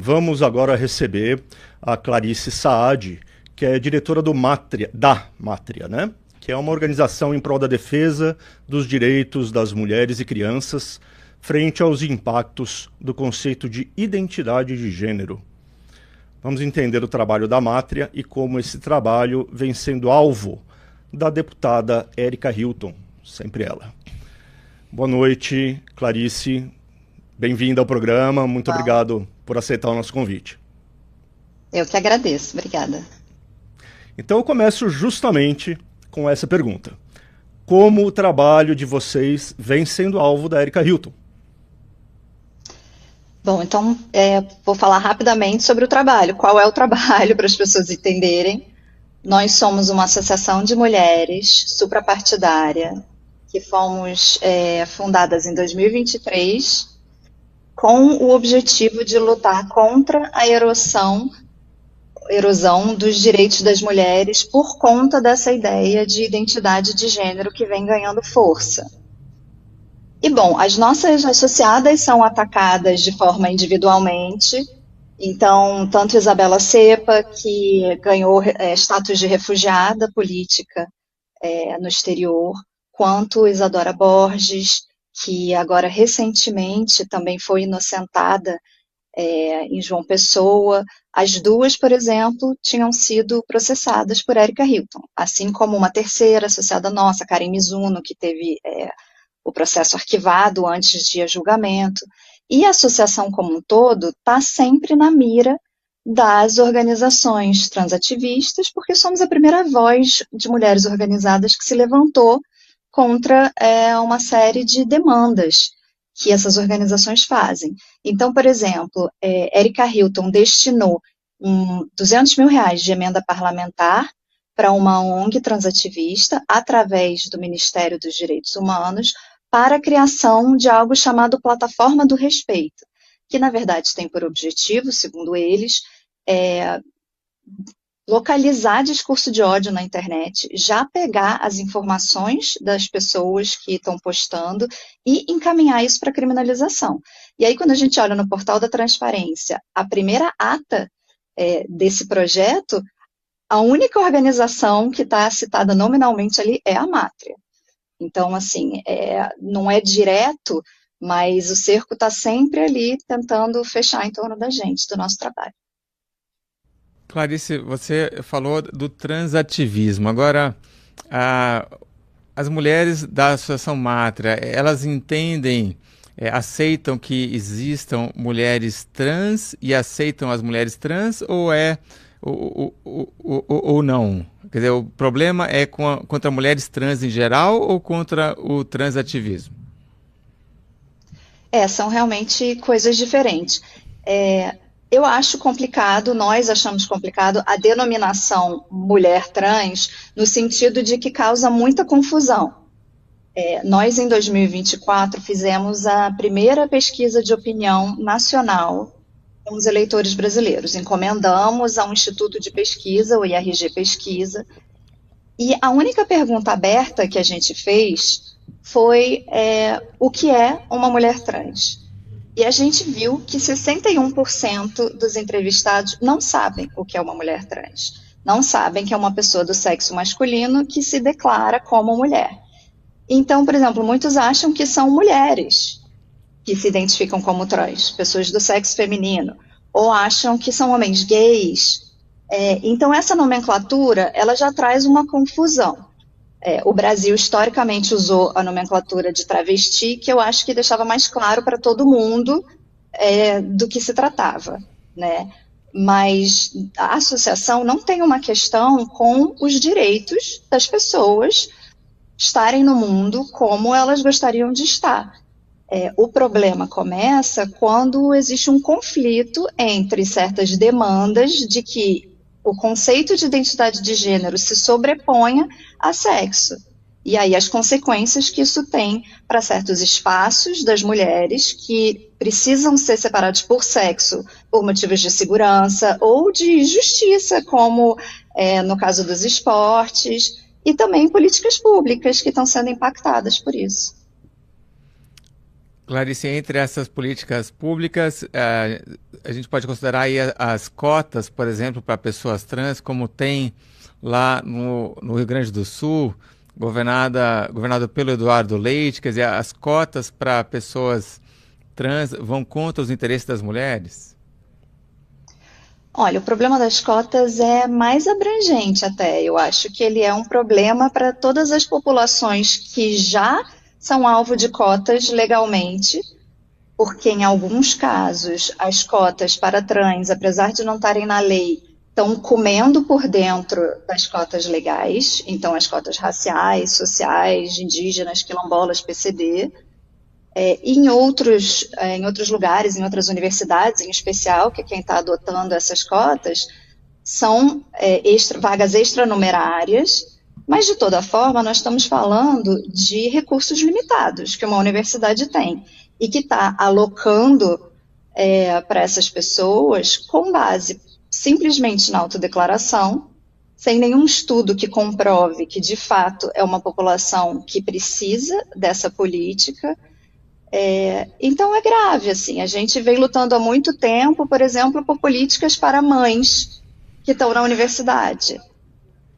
vamos agora receber a Clarice Saad, que é diretora da Mátria, né? Que é uma organização em prol da defesa dos direitos das mulheres e crianças frente aos impactos do conceito de identidade de gênero. Vamos entender o trabalho da Mátria e como esse trabalho vem sendo alvo da deputada Érica Hilton, sempre ela. Boa noite, Clarice. Bem-vinda ao programa. Muito obrigado por aceitar o nosso convite. Eu que agradeço. Obrigada. Então eu começo justamente com essa pergunta. Como o trabalho de vocês vem sendo alvo da Érica Hilton? Bom, então vou falar rapidamente sobre o trabalho. Qual é o trabalho para as pessoas entenderem? Nós somos uma associação de mulheres suprapartidária que fomos fundadas em 2023 com o objetivo de lutar contra a erosão dos direitos das mulheres por conta dessa ideia de identidade de gênero que vem ganhando força. E, bom, as nossas associadas são atacadas de forma individualmente. Então, tanto Isabela Cepa, que ganhou status de refugiada política no exterior, quanto Isadora Borges, que agora recentemente também foi inocentada em João Pessoa. As duas, por exemplo, tinham sido processadas por Érica Hilton, assim como uma terceira associada nossa, Karen Mizuno, que teve o processo arquivado antes de julgamento. E a associação como um todo está sempre na mira das organizações transativistas, porque somos a primeira voz de mulheres organizadas que se levantou contra uma série de demandas que essas organizações fazem. Então, por exemplo, Érica Hilton destinou R$200 mil de emenda parlamentar para uma ONG transativista, através do Ministério dos Direitos Humanos, para a criação de algo chamado Plataforma do Respeito, que, na verdade, tem por objetivo, segundo eles, localizar discurso de ódio na internet, já pegar as informações das pessoas que estão postando e encaminhar isso para criminalização. E aí, quando a gente olha no portal da transparência, a primeira ata desse projeto, a única organização que está citada nominalmente ali é a Mátria. Então, assim, não é direto, mas o cerco está sempre ali tentando fechar em torno da gente, do nosso trabalho. Clarice, você falou do transativismo. Agora, as mulheres da Associação Mátria, elas entendem, aceitam que existam mulheres trans e aceitam as mulheres trans ou não? Quer dizer, o problema é contra mulheres trans em geral ou contra o transativismo? São realmente coisas diferentes. Eu acho complicado, nós achamos complicado a denominação mulher trans, no sentido de que causa muita confusão. Nós, em 2024, fizemos a primeira pesquisa de opinião nacional com os eleitores brasileiros. Encomendamos a um instituto de pesquisa, o IRG Pesquisa, e a única pergunta aberta que a gente fez foi o que é uma mulher trans? E a gente viu que 61% dos entrevistados não sabem o que é uma mulher trans. Não sabem que é uma pessoa do sexo masculino que se declara como mulher. Então, por exemplo, muitos acham que são mulheres que se identificam como trans, pessoas do sexo feminino, ou acham que são homens gays. Então, essa nomenclatura, ela já traz uma confusão. O Brasil, historicamente, usou a nomenclatura de travesti, que eu acho que deixava mais claro para todo mundo do que se tratava, né? Mas a associação não tem uma questão com os direitos das pessoas estarem no mundo como elas gostariam de estar. O problema começa quando existe um conflito entre certas demandas de que o conceito de identidade de gênero se sobreponha a sexo. E aí as consequências que isso tem para certos espaços das mulheres que precisam ser separados por sexo, por motivos de segurança ou de justiça, como no caso dos esportes, e também políticas públicas que estão sendo impactadas por isso. Clarice, entre essas políticas públicas, a gente pode considerar aí as cotas, por exemplo, para pessoas trans, como tem lá no Rio Grande do Sul, governado pelo Eduardo Leite. Quer dizer, as cotas para pessoas trans vão contra os interesses das mulheres? Olha, o problema das cotas é mais abrangente até. Eu acho que ele é um problema para todas as populações que já são alvo de cotas legalmente, porque em alguns casos as cotas para trans, apesar de não estarem na lei, estão comendo por dentro das cotas legais, então as cotas raciais, sociais, indígenas, quilombolas, PCD. Em outros lugares, em outras universidades em especial, que quem está adotando essas cotas, são vagas extranumerárias. Mas, de toda forma, nós estamos falando de recursos limitados que uma universidade tem e que está alocando para essas pessoas com base simplesmente na autodeclaração, sem nenhum estudo que comprove que, de fato, é uma população que precisa dessa política. Então, é grave, assim. A gente vem lutando há muito tempo, por exemplo, por políticas para mães que estão na universidade.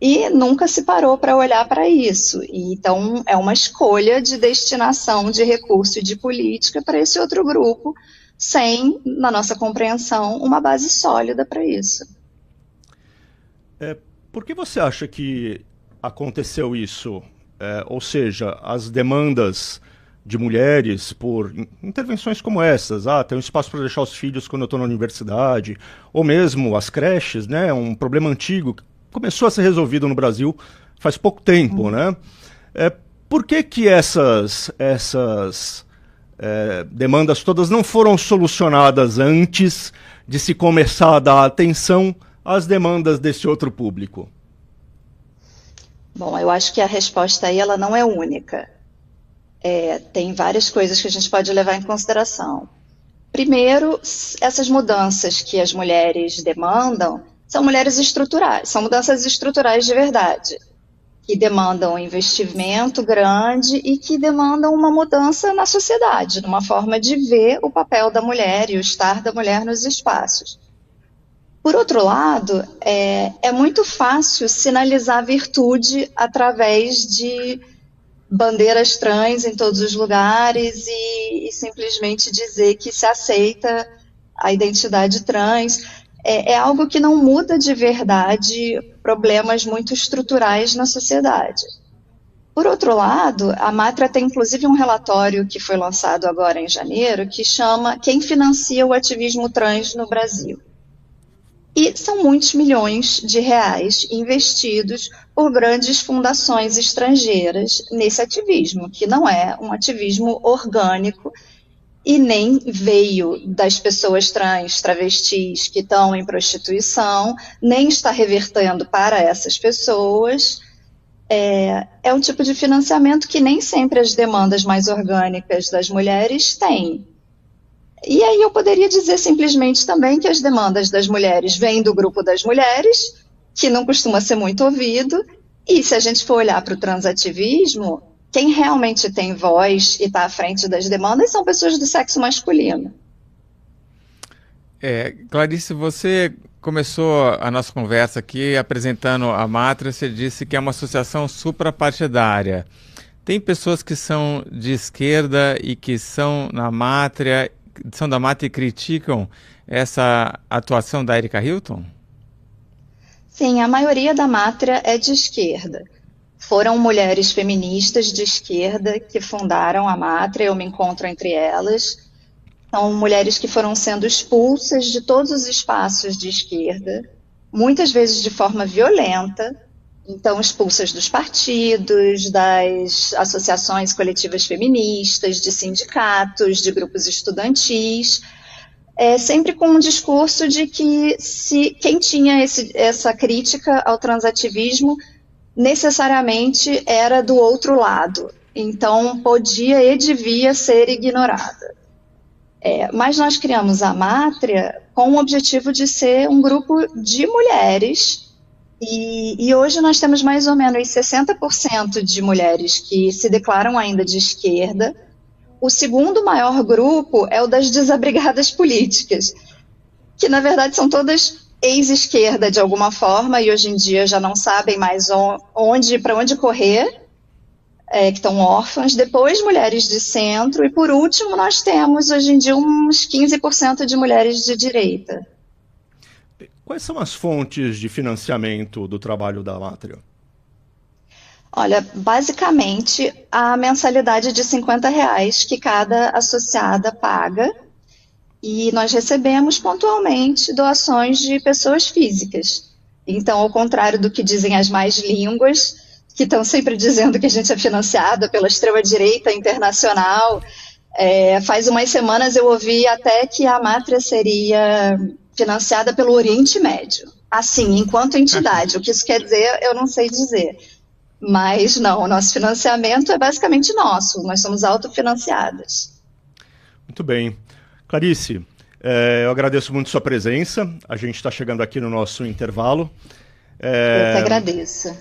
E nunca se parou para olhar para isso. E, então, é uma escolha de destinação de recurso e de política para esse outro grupo, sem, na nossa compreensão, uma base sólida para isso. Por que você acha que aconteceu isso? Ou seja, as demandas de mulheres por intervenções como essas, tem um espaço para deixar os filhos quando eu estou na universidade, ou mesmo as creches, né? Um problema antigo começou a ser resolvido no Brasil faz pouco tempo, né? Por que essas demandas todas não foram solucionadas antes de se começar a dar atenção às demandas desse outro público? Bom, eu acho que a resposta aí ela não é única. Tem várias coisas que a gente pode levar em consideração. Primeiro, essas mudanças que as mulheres demandam são mulheres estruturais, são mudanças estruturais de verdade, que demandam um investimento grande e que demandam uma mudança na sociedade, numa forma de ver o papel da mulher e o estar da mulher nos espaços. Por outro lado, é muito fácil sinalizar virtude através de bandeiras trans em todos os lugares e simplesmente dizer que se aceita a identidade trans. É algo que não muda de verdade problemas muito estruturais na sociedade. Por outro lado, a Matra tem inclusive um relatório que foi lançado agora em janeiro que chama Quem financia o ativismo trans no Brasil? E são muitos milhões de reais investidos por grandes fundações estrangeiras nesse ativismo, que não é um ativismo orgânico e nem veio das pessoas trans, travestis que estão em prostituição, nem está revertendo para essas pessoas. É um tipo de financiamento que nem sempre as demandas mais orgânicas das mulheres têm. E aí eu poderia dizer simplesmente também que as demandas das mulheres vêm do grupo das mulheres, que não costuma ser muito ouvido, e se a gente for olhar para o transativismo, quem realmente tem voz e está à frente das demandas são pessoas do sexo masculino. Clarice, você começou a nossa conversa aqui apresentando a Matra, você disse que é uma associação suprapartidária. Tem pessoas que são de esquerda e que são da Matra e criticam essa atuação da Erika Hilton? Sim, a maioria da Matra é de esquerda. Foram mulheres feministas de esquerda que fundaram a Matra, eu me encontro entre elas. São mulheres que foram sendo expulsas de todos os espaços de esquerda, muitas vezes de forma violenta, então expulsas dos partidos, das associações coletivas feministas, de sindicatos, de grupos estudantis, sempre com um discurso de que quem tinha essa crítica ao transativismo necessariamente era do outro lado, então podia e devia ser ignorada. Mas nós criamos a Mátria com o objetivo de ser um grupo de mulheres e hoje nós temos mais ou menos 60% de mulheres que se declaram ainda de esquerda, O segundo maior grupo é o das desabrigadas políticas, que na verdade são todas ex-esquerda de alguma forma e hoje em dia já não sabem mais para onde correr, que estão órfãs. Depois, mulheres de centro e, por último, nós temos hoje em dia uns 15% de mulheres de direita. Quais são as fontes de financiamento do trabalho da Mátria? Olha, basicamente, a mensalidade de R$ 50 que cada associada paga, e nós recebemos pontualmente doações de pessoas físicas. Então, ao contrário do que dizem as más línguas, que estão sempre dizendo que a gente é financiada pela extrema-direita internacional, faz umas semanas eu ouvi até que a Mátria seria financiada pelo Oriente Médio. Assim, enquanto entidade. O que isso quer dizer, eu não sei dizer. Mas não, o nosso financiamento é basicamente nosso, nós somos autofinanciadas. Muito bem. Clarice, eu agradeço muito sua presença, a gente está chegando aqui no nosso intervalo. Eu que agradeço.